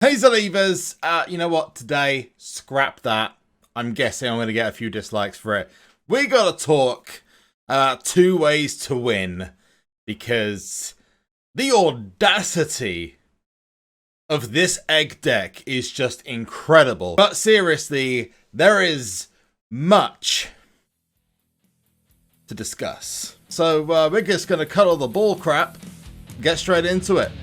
Hey Zalevers, you know what, today, scrap that. I'm guessing I'm going to get a few dislikes for it. We got to talk about 2 ways to win, because the audacity of this egg deck is just incredible. But seriously, there is much to discuss. So we're just going to cut all the bull crap, get straight into it.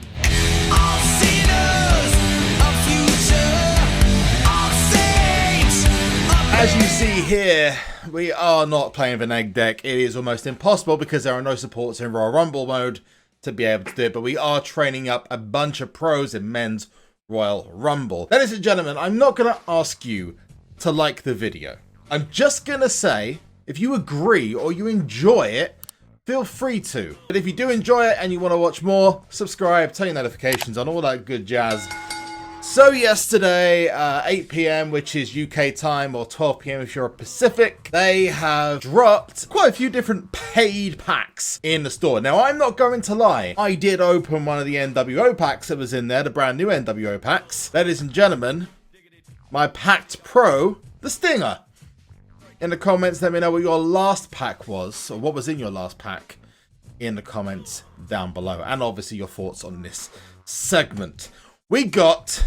As you see here, we are not playing with an egg deck. It is almost impossible because there are no supports in Royal Rumble mode to be able to do it, but we are training up a bunch of pros in men's Royal Rumble. Ladies and gentlemen, I'm not going to ask you to like the video. I'm just going to say, if you agree or you enjoy it, feel free to. But if you do enjoy it and you want to watch more, subscribe, turn your notifications on, all that good jazz. So yesterday, 8 PM, which is UK time, or 12 PM if you're Pacific, they have dropped quite a few different paid packs in the store. Now, I'm not going to lie. I did open one of the NWO packs that was in there, the brand new NWO packs. Ladies and gentlemen, my packed pro, the Stinger. In the comments, let me know what your last pack was, or what was in your last pack in the comments down below. And obviously your thoughts on this segment. We got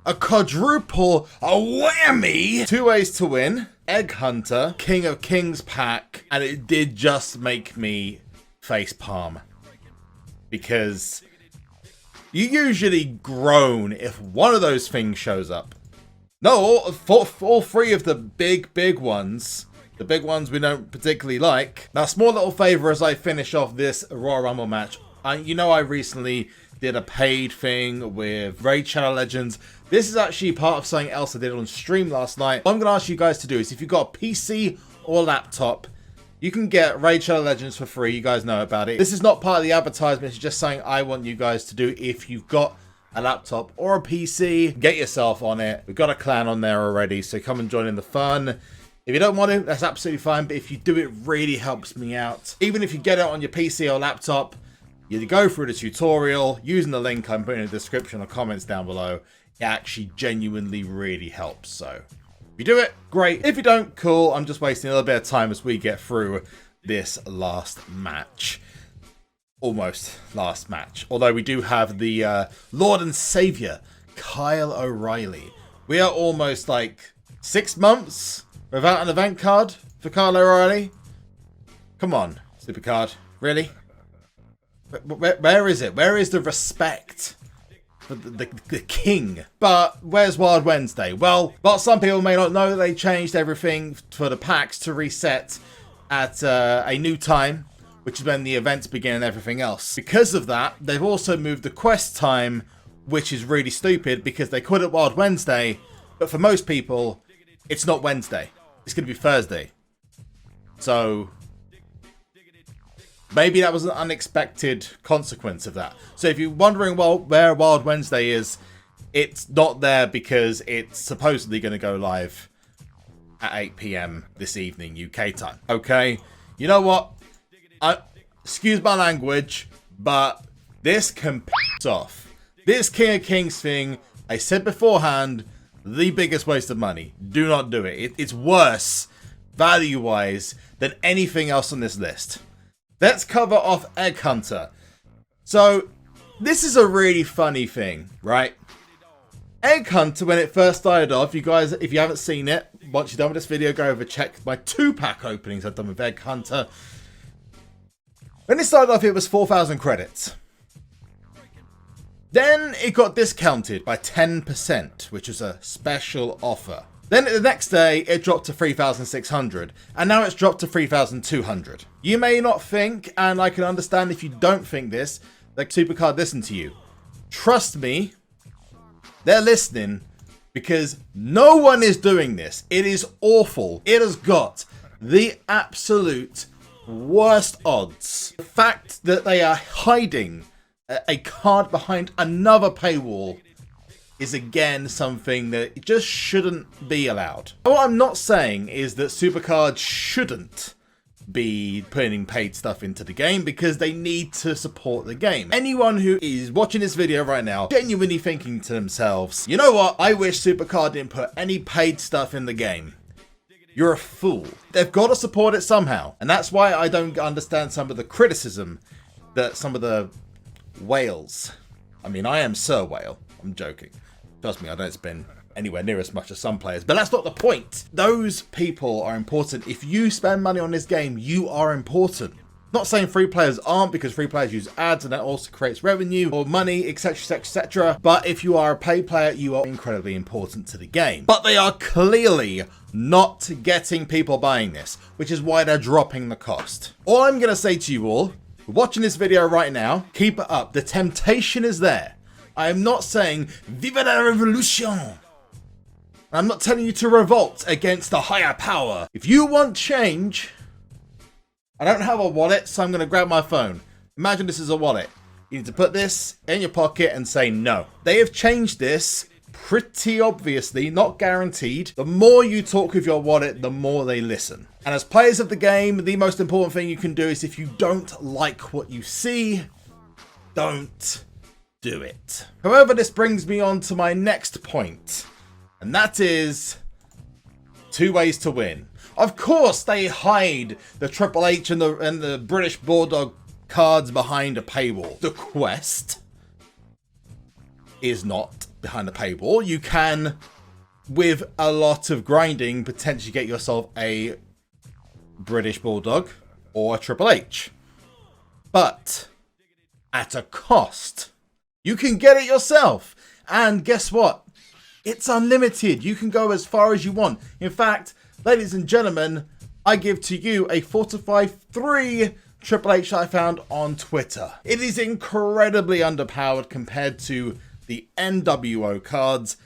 a quadruple, a whammy, 2 ways to win, Egg Hunter, King of Kings pack, and it did just make me facepalm. Because you usually groan if one of those things shows up. No, all 3 of the big ones, the big ones we don't particularly like. Now, small little favor as I finish off this Royal Rumble match. You know I recently did a paid thing with Raid Shadow Legends. This is actually part of something else I did on stream last night. What I'm going to ask you guys to do is, if you've got a PC or laptop, you can get Raid Shadow Legends for free. You guys know about it. This is not part of the advertisement. It's just something I want you guys to do. If you've got a laptop or a PC, get yourself on it. We've got a clan on there already, so come and join in the fun. If you don't want to, that's absolutely fine. But if you do, it really helps me out. Even if you get it on your PC or laptop, you go through the tutorial using the link I'm putting in the description or comments down below. It actually genuinely really helps. So if you do it, great. If you don't, cool. I'm just wasting a little bit of time as we get through this last match. Almost last match. Although we do have the Lord and Savior, Kyle O'Reilly. We are almost like 6 months without an event card for Kyle O'Reilly. Come on, SuperCard. Really? Where is it? Where is the respect for the king? But where's Wild Wednesday? Well, some people may not know that they changed everything for the packs to reset at a new time, which is when the events begin and everything else. Because of that, they've also moved the quest time, which is really stupid because they call it Wild Wednesday, but for most people, it's not Wednesday. It's going to be Thursday. So maybe that was an unexpected consequence of that. So if you're wondering, well, where Wild Wednesday is, it's not there because it's supposedly going to go live at 8 PM this evening, UK time. Okay? You know what? Excuse my language, but this can piss off. This King of Kings thing, I said beforehand, the biggest waste of money. Do not do it. It's worse, value-wise, than anything else on this list. Let's cover off Egg Hunter. So, this is a really funny thing, right? Egg Hunter, when it first started off, you guys, if you haven't seen it, once you're done with this video, go over, check my 2-pack openings I've done with Egg Hunter. When it started off, it was 4,000 credits. Then it got discounted by 10%, which was a special offer. Then the next day, it dropped to 3,600, and now it's dropped to 3,200. You may not think, and I can understand if you don't think this, that SuperCard listened to you. Trust me, they're listening, because no one is doing this. It is awful. It has got the absolute worst odds. The fact that they are hiding a card behind another paywall is again something that just shouldn't be allowed. What I'm not saying is that SuperCard shouldn't be putting paid stuff into the game because they need to support the game. Anyone who is watching this video right now genuinely thinking to themselves, you know what, I wish SuperCard didn't put any paid stuff in the game. You're a fool. They've got to support it somehow. And that's why I don't understand some of the criticism that some of the whales, I mean, I am Sir Whale, I'm joking. Trust me, I don't spend anywhere near as much as some players, but that's not the point. Those people are important. If you spend money on this game, you are important. Not saying free players aren't, because free players use ads and that also creates revenue or money, etc, etc. But if you are a paid player, you are incredibly important to the game. But they are clearly not getting people buying this, which is why they're dropping the cost. All I'm going to say to you all, watching this video right now, keep it up. The temptation is there. I am not saying Viva la Revolution. I'm not telling you to revolt against the higher power. If you want change, I don't have a wallet, so I'm going to grab my phone. Imagine this is a wallet. You need to put this in your pocket and say no. They have changed this pretty obviously, not guaranteed. The more you talk with your wallet, the more they listen. And as players of the game, the most important thing you can do is if you don't like what you see, don't do it. However, this brings me on to my next point. And that is 2 ways to win. Of course, they hide the Triple H and the British Bulldog cards behind a paywall. The quest is not behind a paywall. You can, with a lot of grinding, potentially get yourself a British Bulldog or a Triple H. But at a cost. You can get it yourself. And guess what? It's unlimited. You can go as far as you want. In fact, ladies and gentlemen, I give to you a 4-5-3 Triple H I found on Twitter. It is incredibly underpowered compared to the NWO cards.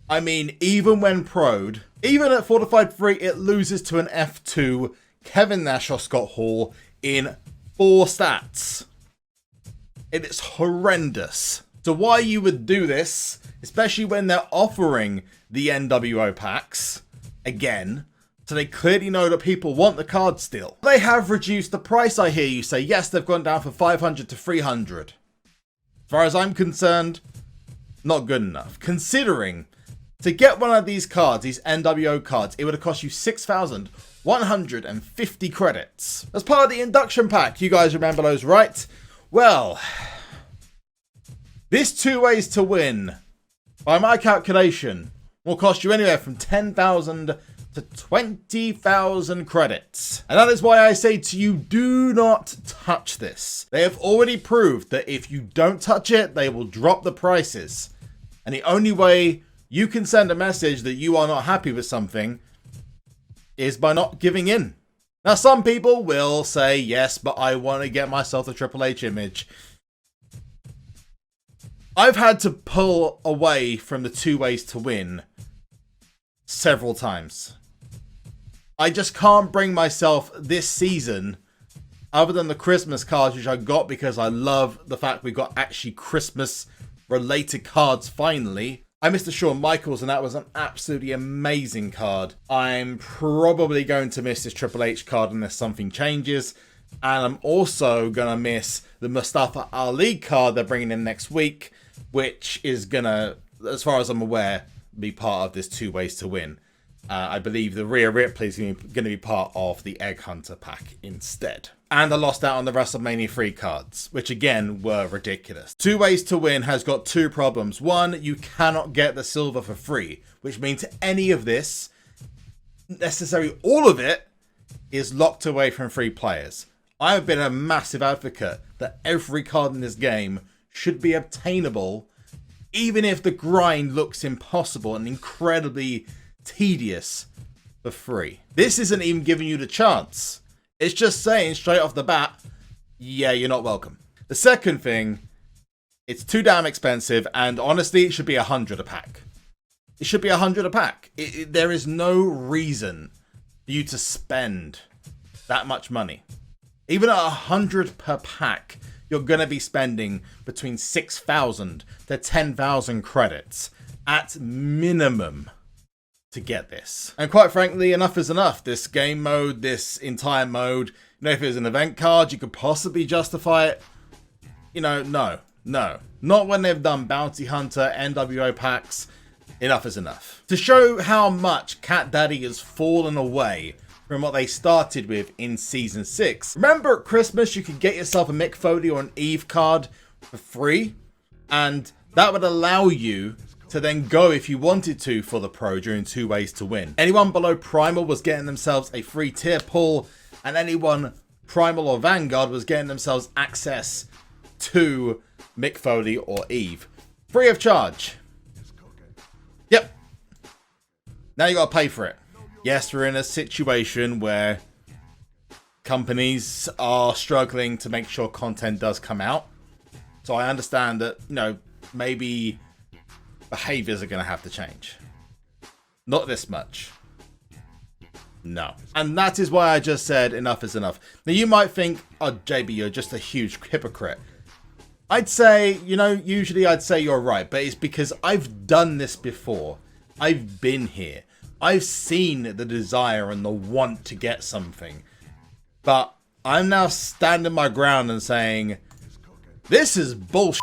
I mean, even when pro'd, even at 4-5-3, it loses to an F2 Kevin Nash or Scott Hall in 4 stats. It is horrendous. So why you would do this, especially when they're offering the NWO packs, again, so they clearly know that people want the card still. They have reduced the price, I hear you say. Yes, they've gone down from 500 to 300. As far as I'm concerned, not good enough. Considering, to get one of these cards, these NWO cards, it would have cost you 6,150 credits. As part of the induction pack, you guys remember those, right? Well, this 2 ways to win, by my calculation, will cost you anywhere from 10,000 to 20,000 credits. And that is why I say to you, do not touch this. They have already proved that if you don't touch it, they will drop the prices. And the only way you can send a message that you are not happy with something is by not giving in. Now, some people will say, yes, but I want to get myself a Triple H image. I've had to pull away from the 2 ways to win several times. I just can't bring myself this season, other than the Christmas cards, which I got because I love the fact we got actually Christmas-related cards finally. I missed the Shawn Michaels, and that was an absolutely amazing card. I'm probably going to miss this Triple H card unless something changes. And I'm also going to miss the Mustafa Ali card they're bringing in next week, which is going to, as far as I'm aware, be part of this 2 ways to win. I believe the Rhea Ripley is going to be part of the Egg Hunter pack instead. And I lost out on the WrestleMania 3 cards, which again were ridiculous. 2 ways to win has got 2 problems. One, you cannot get the silver for free, which means any of this, necessarily all of it, is locked away from free players. I've been a massive advocate that every card in this game should be obtainable, even if the grind looks impossible and incredibly tedious, for free. This isn't even giving you the chance. It's just saying straight off the bat, yeah, you're not welcome. The second thing, it's too damn expensive, and honestly, it should be 100 a pack. It should be 100 a pack. There is no reason for you to spend that much money. Even at 100 per pack, you're going to be spending between 6,000 to 10,000 credits at minimum. to get this. And quite frankly, enough is enough. This game mode, this entire mode, if it was an event card, you could possibly justify it. No. Not when they've done Bounty Hunter, NWO packs. Enough is enough. To show how much Cat Daddy has fallen away from what they started with in Season 6. Remember at Christmas, you could get yourself a Mick Foley or an Eve card for free, and that would allow you to then go, if you wanted to, for the Pro during 2 ways to win. Anyone below Primal was getting themselves a free tier pull, and anyone Primal or Vanguard was getting themselves access to Mick Foley or Eve. Free of charge. Yep. Now you gotta pay for it. Yes, we're in a situation where companies are struggling to make sure content does come out. So I understand that, maybe behaviors are going to have to change. Not this much. No. And that is why I just said enough is enough. Now you might think, oh, JB, you're just a huge hypocrite. I'd say, usually I'd say you're right, but it's because I've done this before. I've been here. I've seen the desire and the want to get something. But I'm now standing my ground and saying, this is bullshit.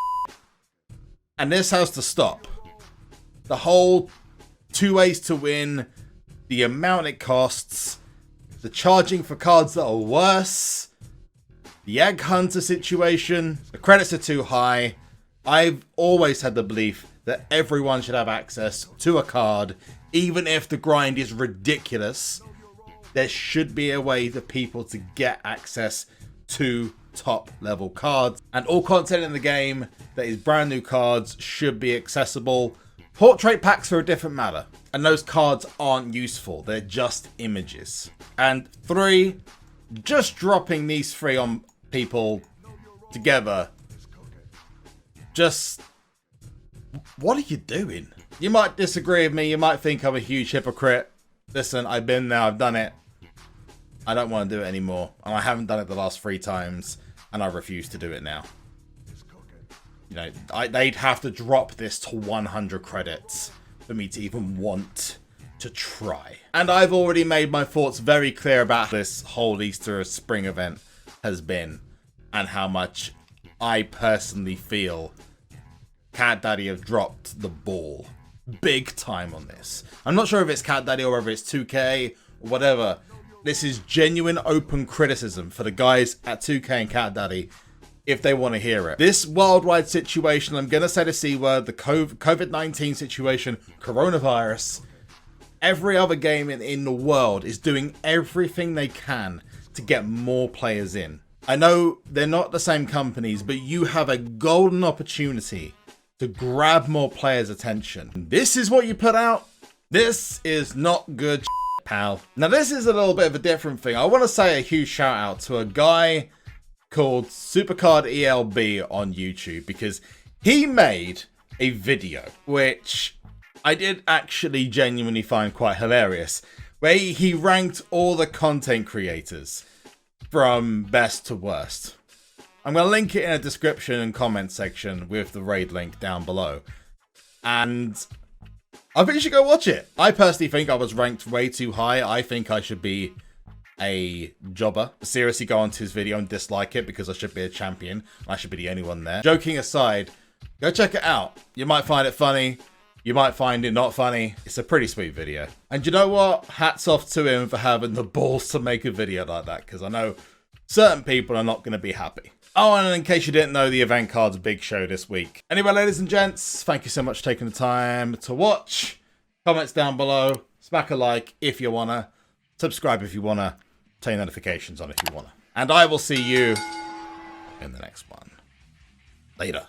And this has to stop. The whole 2 ways to win, the amount it costs, the charging for cards that are worse, the Egg Hunter situation, the credits are too high. I've always had the belief that everyone should have access to a card. Even if the grind is ridiculous, there should be a way for people to get access to top level cards. And all content in the game that is brand new cards should be accessible. Portrait packs are a different matter. And those cards aren't useful. They're just images. And 3, just dropping these 3 on people together. Just, what are you doing? You might disagree with me, you might think I'm a huge hypocrite. Listen, I've been there, I've done it. I don't want to do it anymore. And I haven't done it the last 3 times, and I refuse to do it now. They'd have to drop this to 100 credits for me to even want to try. And I've already made my thoughts very clear about how this whole Easter Spring event has been, and how much I personally feel Cat Daddy have dropped the ball big time on this. I'm not sure if it's Cat Daddy or whether it's 2K or whatever. This is genuine open criticism for the guys at 2K and Cat Daddy if they want to hear it. This worldwide situation, I'm going to say the C word, the COVID-19 situation, coronavirus, every other game in the world is doing everything they can to get more players in. I know they're not the same companies, but you have a golden opportunity to grab more players' attention. This is what you put out. This is not good, pal. Now, this is a little bit of a different thing. I want to say a huge shout out to a guy called SuperCard ELB on YouTube, because he made a video which I did actually genuinely find quite hilarious, where he ranked all the content creators from best to worst. I'm going to link it in a description and comment section with the raid link down below. And I think you should go watch it. I personally think I was ranked way too high. I think I should be a jobber. Seriously, go onto his video and dislike it, because I should be a champion. I should be the only one there. Joking aside, go check it out. You might find it funny. You might find it not funny. It's a pretty sweet video. And you know what? Hats off to him for having the balls to make a video like that, because I know certain people are not going to be happy. Oh, and in case you didn't know, the event card's big show this week. Anyway, ladies and gents, thank you so much for taking the time to watch. Comments down below. Smack a like if you wanna. Subscribe if you wanna. Turn notifications on if you wanna. And I will see you in the next one. Later.